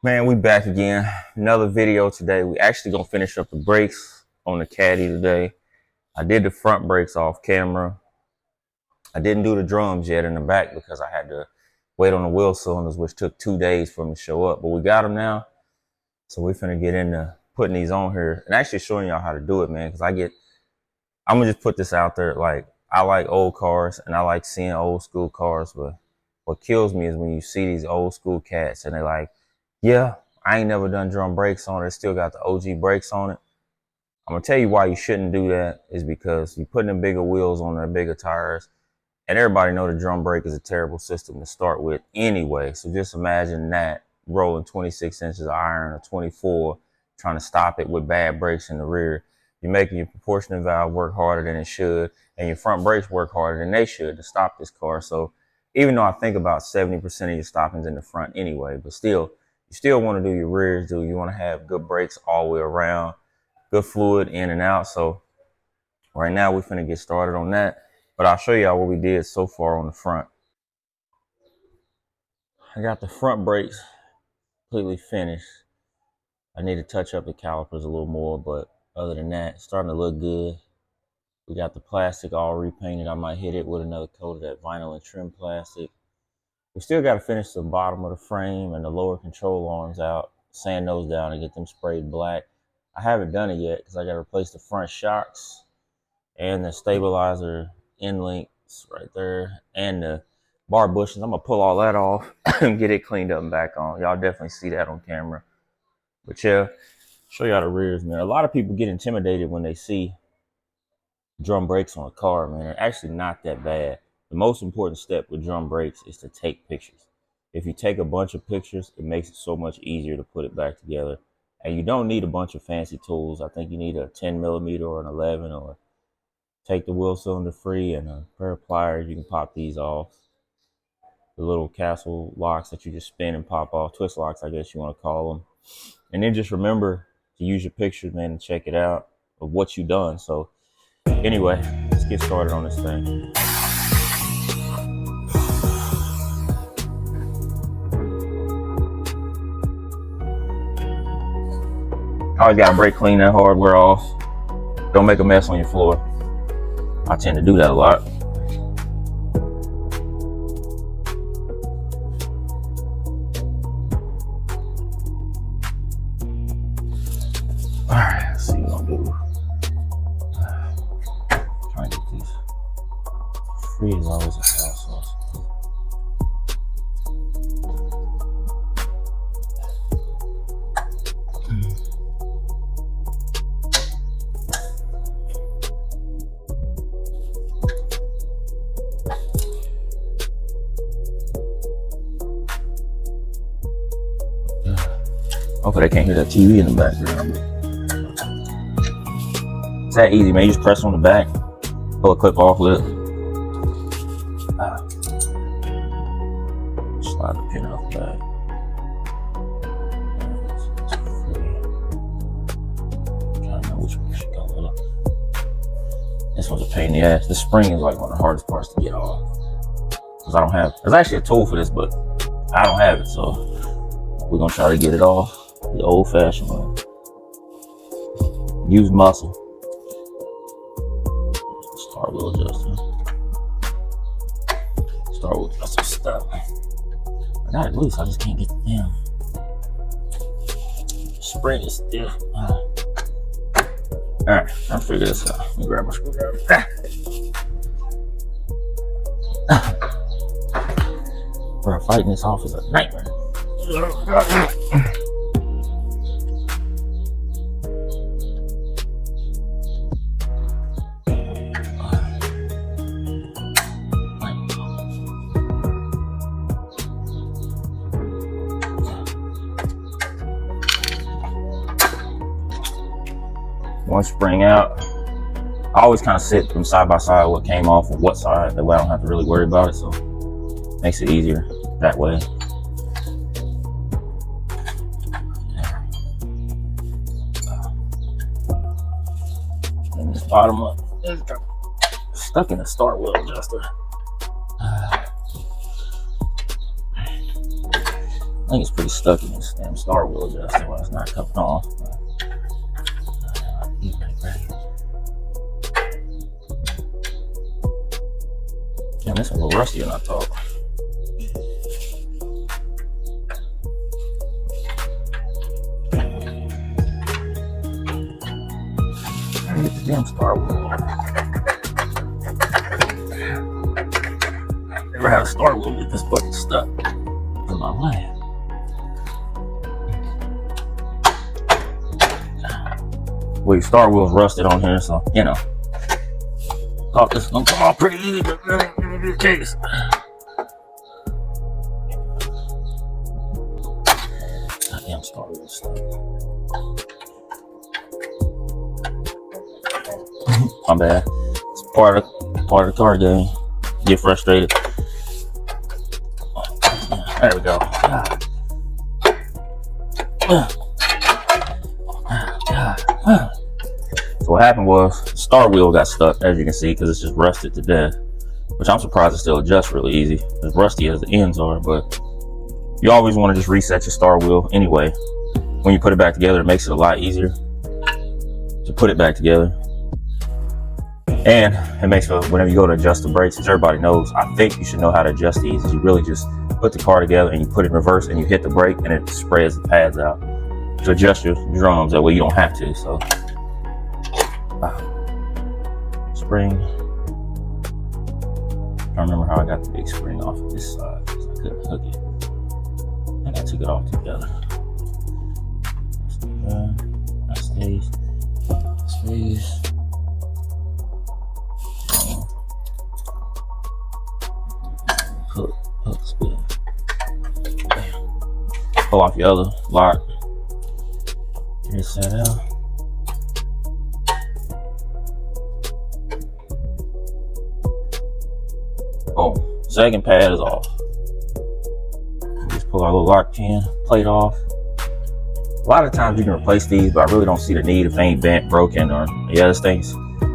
Man, we back again. Another video today. We actually gonna finish up the brakes on the caddy today. I did the front brakes off camera. I didn't do the drums yet in the back because I had to wait on the wheel cylinders, which took 2 days for them to show up. But we got them now. So we're finna get into putting these on here and actually showing y'all how to do it, man. Cause I'm gonna just put this out there. Like, I like old cars and I like seeing old school cars, but what kills me is when you see these old school cats and they're like, yeah, I ain't never done drum brakes on it. It's still got the OG brakes on it. I'm gonna tell you why you shouldn't do that is because you're putting the bigger wheels on there, bigger tires, and everybody know the drum brake is a terrible system to start with anyway. So just imagine that rolling 26 inches of iron or 24, trying to stop it with bad brakes in the rear. You're making your proportionate valve work harder than it should, and your front brakes work harder than they should to stop this car. So even though I think about 70% of your stopping's in the front anyway, but still, you still want to do your rears, you want to have good brakes all the way around, good fluid in and out. So right now we're finna get started on that, but I'll show y'all what we did so far on the front. I got the front brakes completely finished. I need to touch up the calipers a little more, but other than that, it's starting to look good. We got the plastic all repainted. I might hit it with another coat of that vinyl and trim plastic. We still got to finish the bottom of the frame and the lower control arms out, sand those down and get them sprayed black. I haven't done it yet because I got to replace the front shocks and the stabilizer end links right there and the bar bushings. I'm going to pull all that off and get it cleaned up and back on. Y'all definitely see that on camera. But yeah, show y'all the rears, man. A lot of people get intimidated when they see drum brakes on a car, man. They're actually not that bad. The most important step with drum brakes is to take pictures. If you take a bunch of pictures, it makes it so much easier to put it back together. And you don't need a bunch of fancy tools. I think you need a 10 millimeter or an 11, or take the wheel cylinder free and a pair of pliers. You can pop these off. The little castle locks that you just spin and pop off, twist locks, I guess you want to call them. And then just remember to use your pictures, man, and check it out of what you've done. So anyway, let's get started on this thing. Always gotta brake clean that hardware off. Don't make a mess on your floor. I tend to do that a lot. Alright, let's see what I'm gonna do. Trying to get these free as always a house sauce. Hopefully they can't hear that TV in the background. It's that easy, man. You just press on the back, pull a clip off with it. Slide the pin off the back. I'm trying to know which one should go with it. This one's a pain in the ass. This spring is like one of the hardest parts to get off. Because I don't have, there's actually a tool for this, but I don't have it, so we're gonna try to get it off the old-fashioned way. Use muscle. Start wheel adjuster. Start wheel adjuster stuff. I got it loose. I just can't get the damn spring is stiff. All right, I'll figure this out. Let me grab my screwdriver. Bro, fighting this off is a nightmare. One spring out. I always kind of sit them side by side, what came off of what side. That way I don't have to really worry about it. So makes it easier that way. And this bottom up is stuck in the start wheel adjuster. I think it's pretty stuck in this damn star wheel adjuster while it's not coming off. Damn, this one's a little rustier than I thought. Gotta get the damn star wheel off. Never had a star wheel get this fucking stuck in my lap. Well, your star wheel's rusted on here, so you know. Thought this was gonna come off pretty easy, but that ain't gonna be the case. Goddamn star wheel stuck. My bad. It's part of the car game. Get frustrated. There we go. So what happened was the star wheel got stuck, as you can see, because it's just rusted to death. Which I'm surprised it still adjusts really easy, as rusty as the ends are. But you always want to just reset your star wheel anyway. When you put it back together, it makes it a lot easier to put it back together. And it makes it whenever you go to adjust the brakes, as everybody knows, I think you should know how to adjust these. You really just put the car together and you put it in reverse and you hit the brake and it spreads the pads out to adjust your drums. That way you don't have to. So spring. I don't remember how I got the big spring off of this side because I couldn't hook it. I think I took it off together. That stays. Hook spin. Pull off your other lock. Here's that out. Oh, second pad is off. Just pull our little lock pin plate off. A lot of times you can replace these, but I really don't see the need if they ain't bent, broken, or yeah, this thing's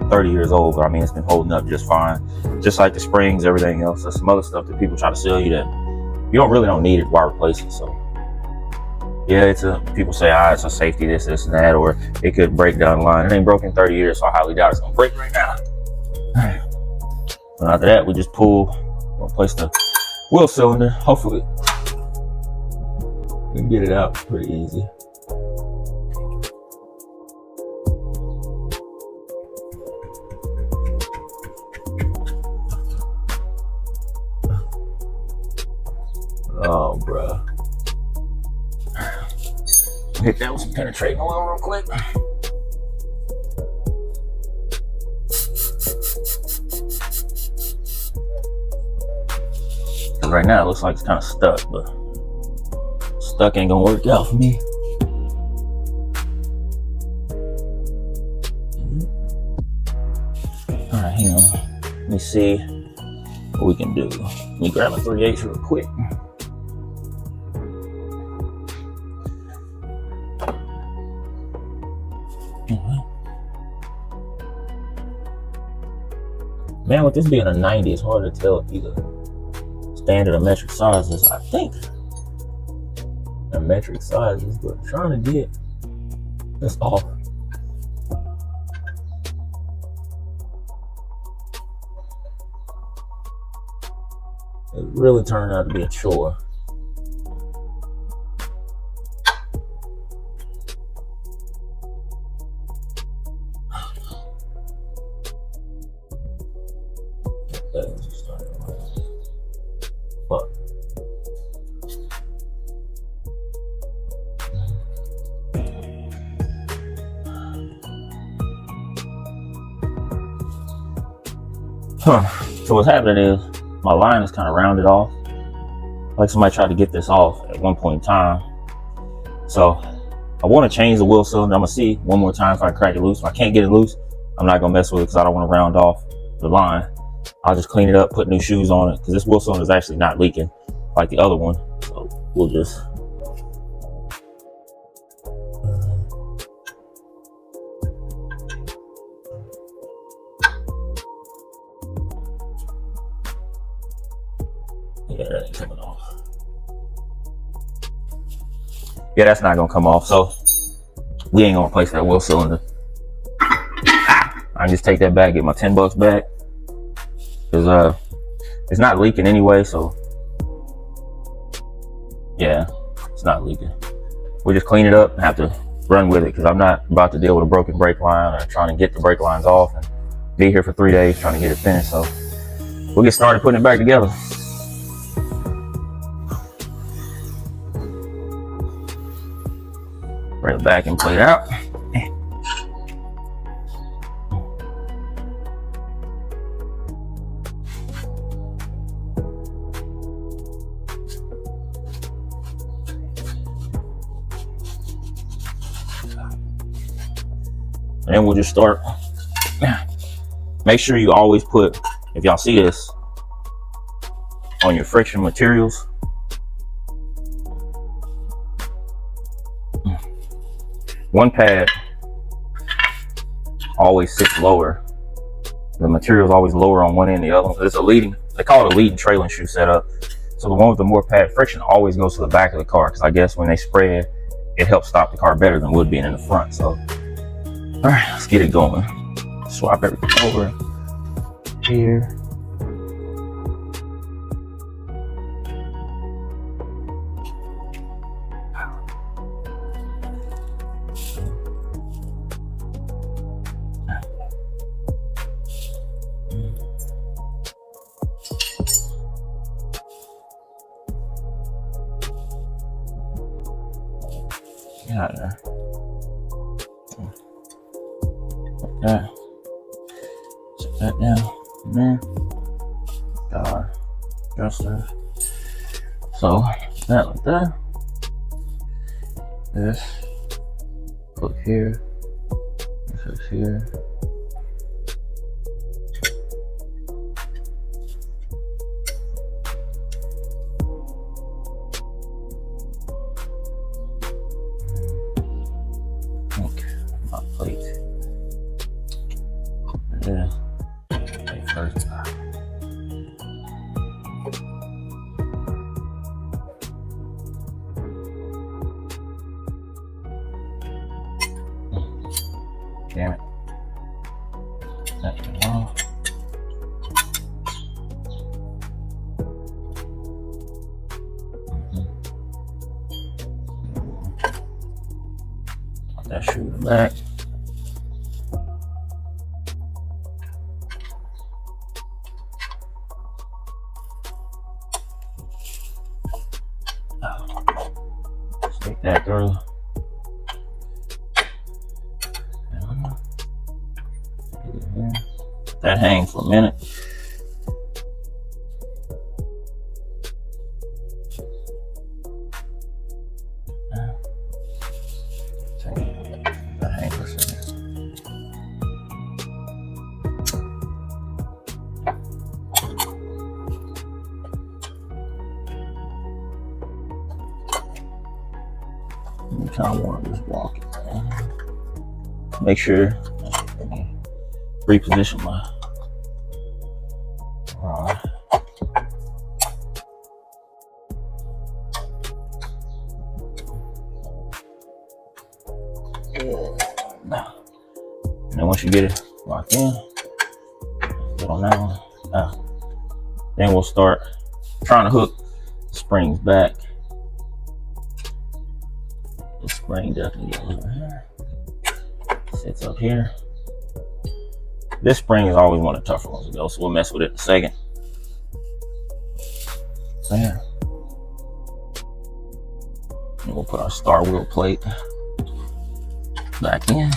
30 years old, but I mean, it's been holding up just fine. Just like the springs, everything else. There's some other stuff that people try to sell you that you don't need it while replacing. So yeah, people say, it's a safety, this and that, or it could break down the line. It ain't broken in 30 years, so I highly doubt it's gonna break right now. And after that, we just replace the wheel cylinder. Hopefully we can get it out pretty easy. Oh, bruh. Hit that with some penetrating oil real quick. Right now it looks like it's kind of stuck, but stuck ain't gonna work out for me. All right, hang on. Let me see what we can do. Let me grab a 3/8 real quick. Man, with this being a 90, it's hard to tell either standard or metric sizes. I think they're metric sizes, but I'm trying to get this off. It really turned out to be a chore. Fuck. So what's happening is my line is kind of rounded off. Like somebody tried to get this off at one point in time. So I want to change the wheel cylinder. I'm gonna see one more time if I can crack it loose. If I can't get it loose, I'm not gonna mess with it because I don't want to round off the line. I'll just clean it up, put new shoes on it, because this wheel cylinder is actually not leaking like the other one. So we'll just yeah, that ain't coming off. Yeah, that's not gonna come off. So we ain't gonna replace that wheel cylinder. I just take that back, get my $10 back, because it's not leaking anyway. So yeah, it's not leaking. We just clean it up and have to run with it, because I'm not about to deal with a broken brake line or trying to get the brake lines off and be here for 3 days trying to get it finished. So we'll get started putting it back together. Bring the backing plate out. And then we'll just start. Make sure you always put, if y'all see this, on your friction materials, one pad always sits lower. The material is always lower on one end than the other one. It's a leading, they call it a leading trailing shoe setup. So the one with the more pad friction always goes to the back of the car, because I guess when they spread, it helps stop the car better than would being in the front. So, all right, let's get it going. Swap everything over here. Get out of there. Okay. Set that down in there. Got our adjuster. So that like that. This clip here. This is here. Okay, my plate. Yeah. Okay, first. Damn it. That came off. Put that shoe in the back. Stick that through. That hang for a minute. That hang for a second. You kind of want to just walk it. Make sure. Reposition my rod. Now, and then once you get it locked in, get on that one. Then we'll start trying to hook the springs back. The spring definitely goes over here. Sits up here. This spring is always one of the tougher ones to go, so we'll mess with it in a second. There. And we'll put our star wheel plate back in.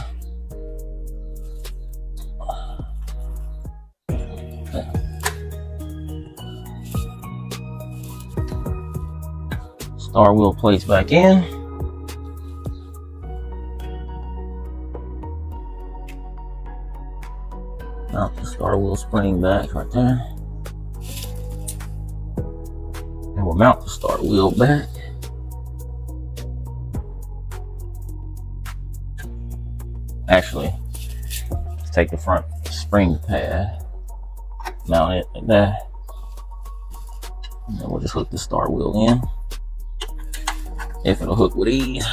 There. Star wheel plates back in. Mount the star wheel spring back right there. And we'll mount the star wheel back. Actually, let's take the front spring pad, mount it like that. And then we'll just hook the star wheel in. if it'll hook with ease.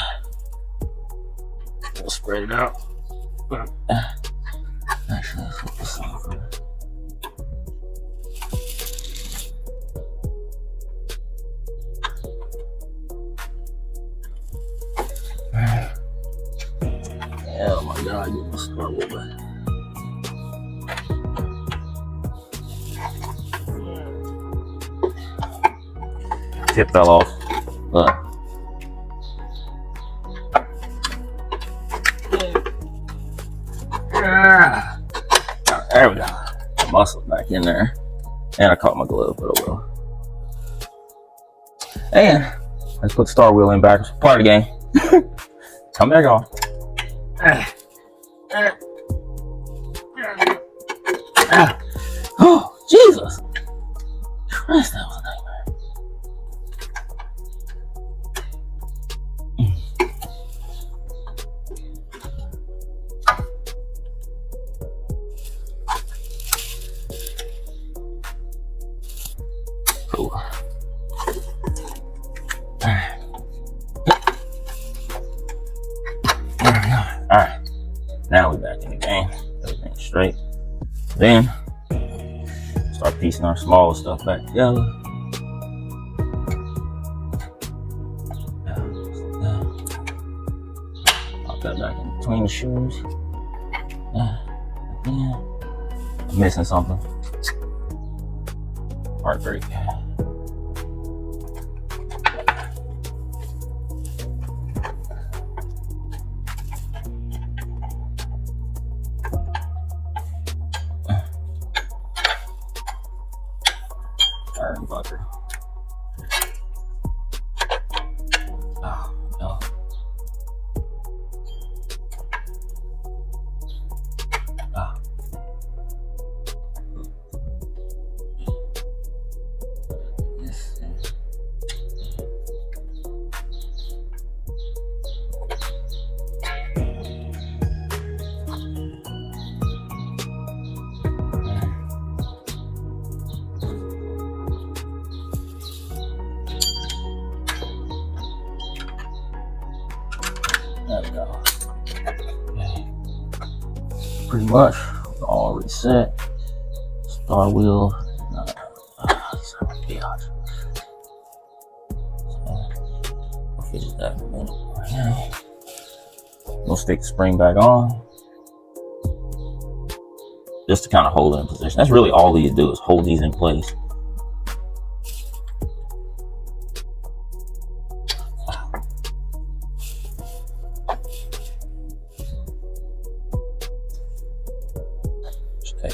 We'll spread it out. Actually, let's hook this on first. Oh my God, get my start wheel back. Tip fell off, but there we go. Muscle back in there, and I caught my glove, but oh well. And let's put the start wheel in backwards. Part of the game. Come back on. Oh, Jesus Christ, that was a nightmare. Cool. Alright, now we're back in the game. Everything's straight. Then start piecing our smaller stuff back together. Pop that back in between the shoes. I'm missing something. Heartbreak. Iron butter. Oh, no. Ah. Yes. There we go. Okay. Pretty much all reset. Start wheel. I'll fidget that in a minute. Okay. We'll stick the spring back on. Just to kind of hold it in position. That's really all you do is hold these in place. Stay.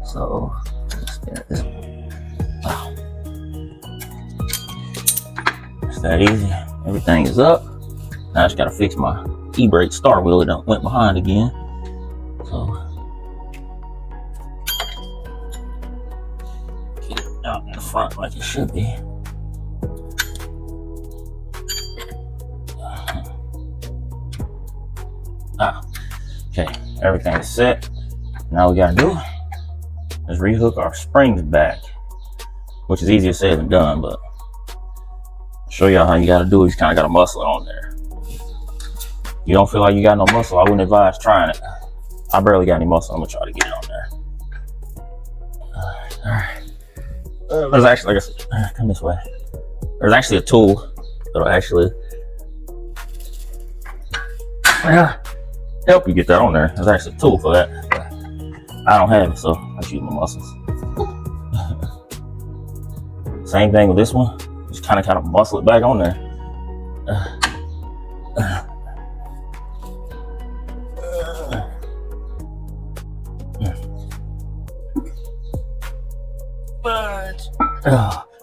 So let's get this. Wow. It's that easy. Everything is up. Now I just gotta fix my e-brake start wheel. It done went behind again. So get it out in the front like it should be. Okay, everything is set. Now we gotta do is rehook our springs back, which is easier said than done, but I'll show y'all how you gotta do it. You kinda gotta muscle it on there. You don't feel like you got no muscle, I wouldn't advise trying it. I barely got any muscle, I'm gonna try to get it on there. Alright. There's actually, like I said, come this way. There's actually a tool that'll actually help you get that on there. There's actually a tool for that. I don't have it, so I just use my muscles. Same thing with this one. Just kind of muscle it back on there.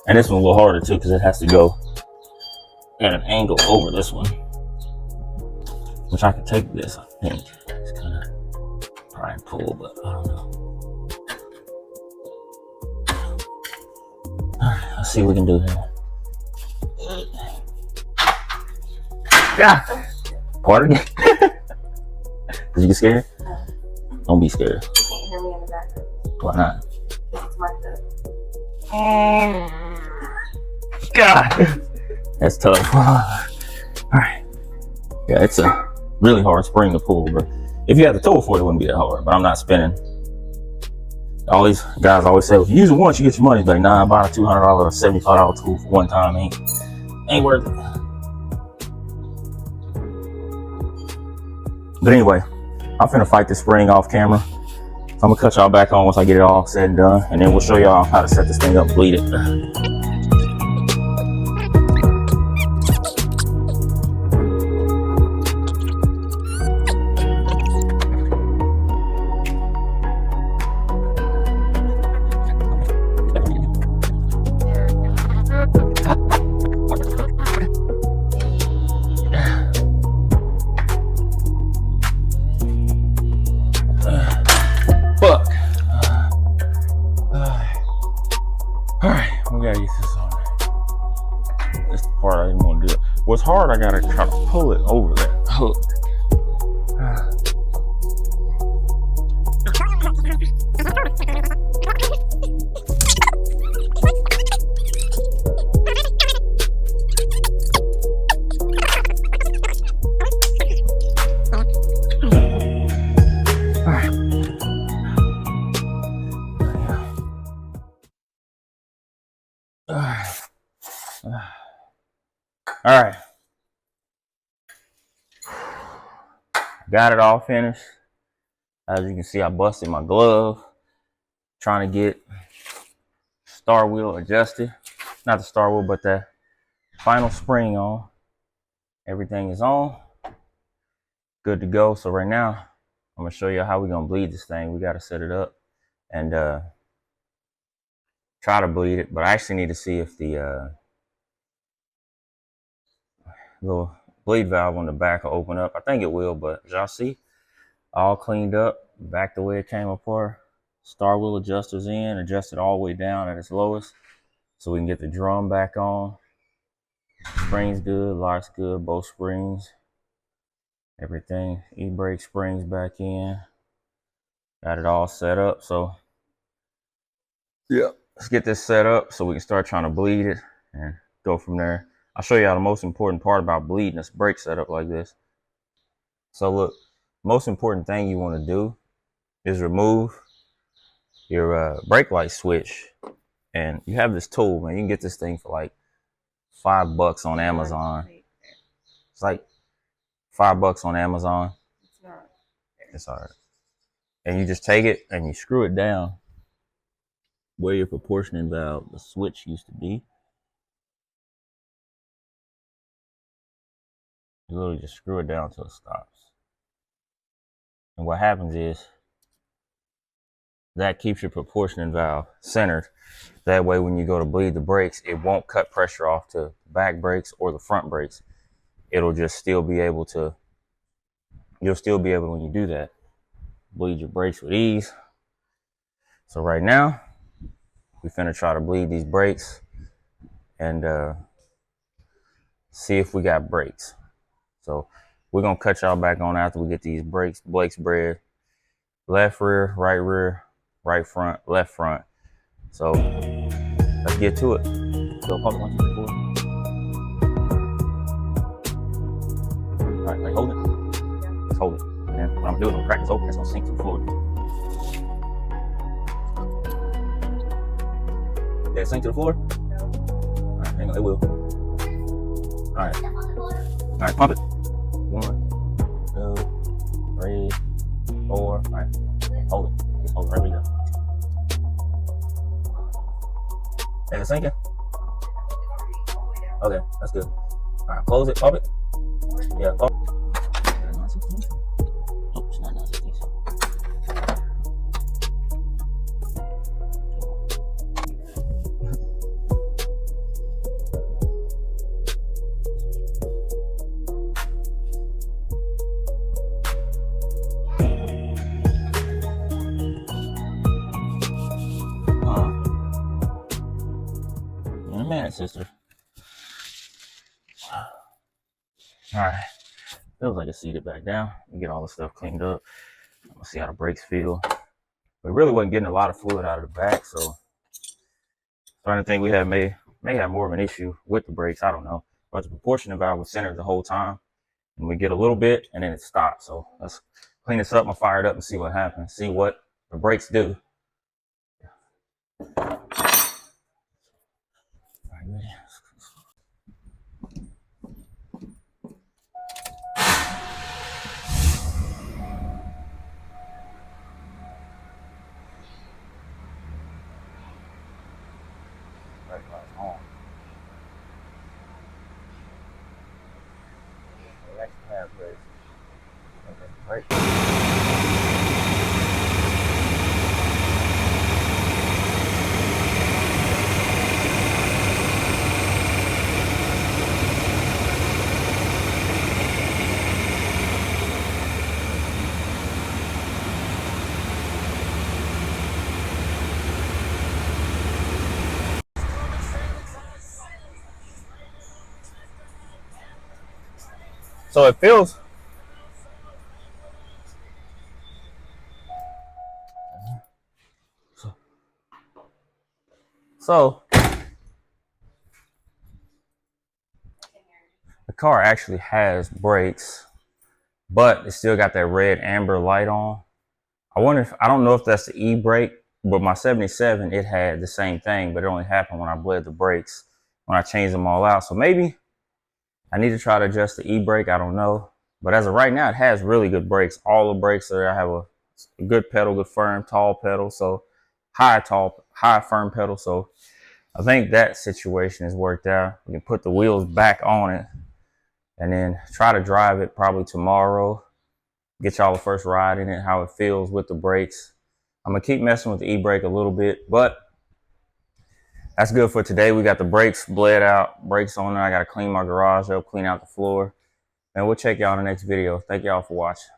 And this one a little harder too because it has to go at an angle over this one, which I can take this, I think. It's kind of try and pull, but I don't know. Alright, let's see what we can do here. Yeah. Pardon? Did you get scared? Don't be scared. You can't hear me in the background. Why not? It's mic'd up. God. That's tough. Alright. Yeah, it's a really hard spring to pull, but if you had the tool for it, it wouldn't be that hard. But I'm not spinning. All these guys always say, if you use it once, you get your money back. Nah, buy a $200 or $75 tool for one time ain't worth it. But anyway, I'm finna fight this spring off camera. So I'm gonna cut y'all back on once I get it all said and done, and then we'll show y'all how to set this thing up and bleed it. Fuck. Alright, we gotta get this on. That's the part I didn't want to do. What's hard, I gotta try to pull it over that hook. All right, got it all finished. As you can see, I busted my glove trying to get star wheel adjusted. Not the star wheel, but the final spring on. Everything is on, good to go. So right now, I'm gonna show you how we're gonna bleed this thing. We gotta set it up and try to bleed it, but I actually need to see if the little bleed valve on the back will open up. I think it will, but as y'all see, all cleaned up, back the way it came apart. Star wheel adjusters in, adjusted all the way down at its lowest so we can get the drum back on. Springs good, locks good, both springs, everything. E-brake springs back in. Got it all set up, so yeah, let's get this set up so we can start trying to bleed it and go from there. I'll show y'all the most important part about bleeding this brake setup like this. So look, most important thing you want to do is remove your brake light switch. And you have this tool, man. You can get this thing for like $5 on Amazon. It's like $5 on Amazon. It's all right. And you just take it and you screw it down where your proportioning valve, the switch, used to be. You literally just screw it down until it stops. And what happens is that keeps your proportioning valve centered. That way when you go to bleed the brakes, it won't cut pressure off to back brakes or the front brakes. It'll just still be able to, you'll still be able to, when you do that, bleed your brakes with ease. So right now, we finna try to bleed these brakes and see if we got brakes. So we're gonna cut y'all back on after we get these brakes bred. Left rear, right front, left front. So let's get to it. Go pump it, 1, 2, 3, 4. All right, like hold it. Just hold it. And what I'm gonna do is I'm gonna crack this open. It's gonna sink to the floor. Did it sink to the floor? No. All right, hang on, it will. All right. All right, pump it. 1, 2, 3, 4. All right, hold it. Just hold it right where you go. Is it sinking? Okay, that's good. All right, close it, pump it. Yeah, pump. Oh, it's not 916. In a minute, sister. All right, feels like it's seated back down. We get all the stuff cleaned up. I'm gonna see how the brakes feel. We really wasn't getting a lot of fluid out of the back, so starting to think we may have more of an issue with the brakes. I don't know, but the proportion valve was centered the whole time, and we get a little bit, and then it stops. So let's clean this up and fire it up and see what happens. See what the brakes do. All right, ready? Brake lights on. We actually have brakes. Okay, brake. So it feels. So the car actually has brakes, but it still got that red amber light on. I don't know if that's the e-brake, but my 77, it had the same thing, but it only happened when I bled the brakes, when I changed them all out. So maybe I need to try to adjust the e-brake. I don't know. But as of right now, it has really good brakes. All the brakes there, I have a good pedal, good firm, tall pedal. So high firm pedal. So I think that situation is worked out. We can put the wheels back on it and then try to drive it probably tomorrow. Get y'all the first ride in it, how it feels with the brakes. I'm gonna keep messing with the e-brake a little bit, but that's good for today. We got the brakes bled out, brakes on there. I gotta clean my garage up, clean out the floor, and we'll check y'all in the next video. Thank y'all for watching.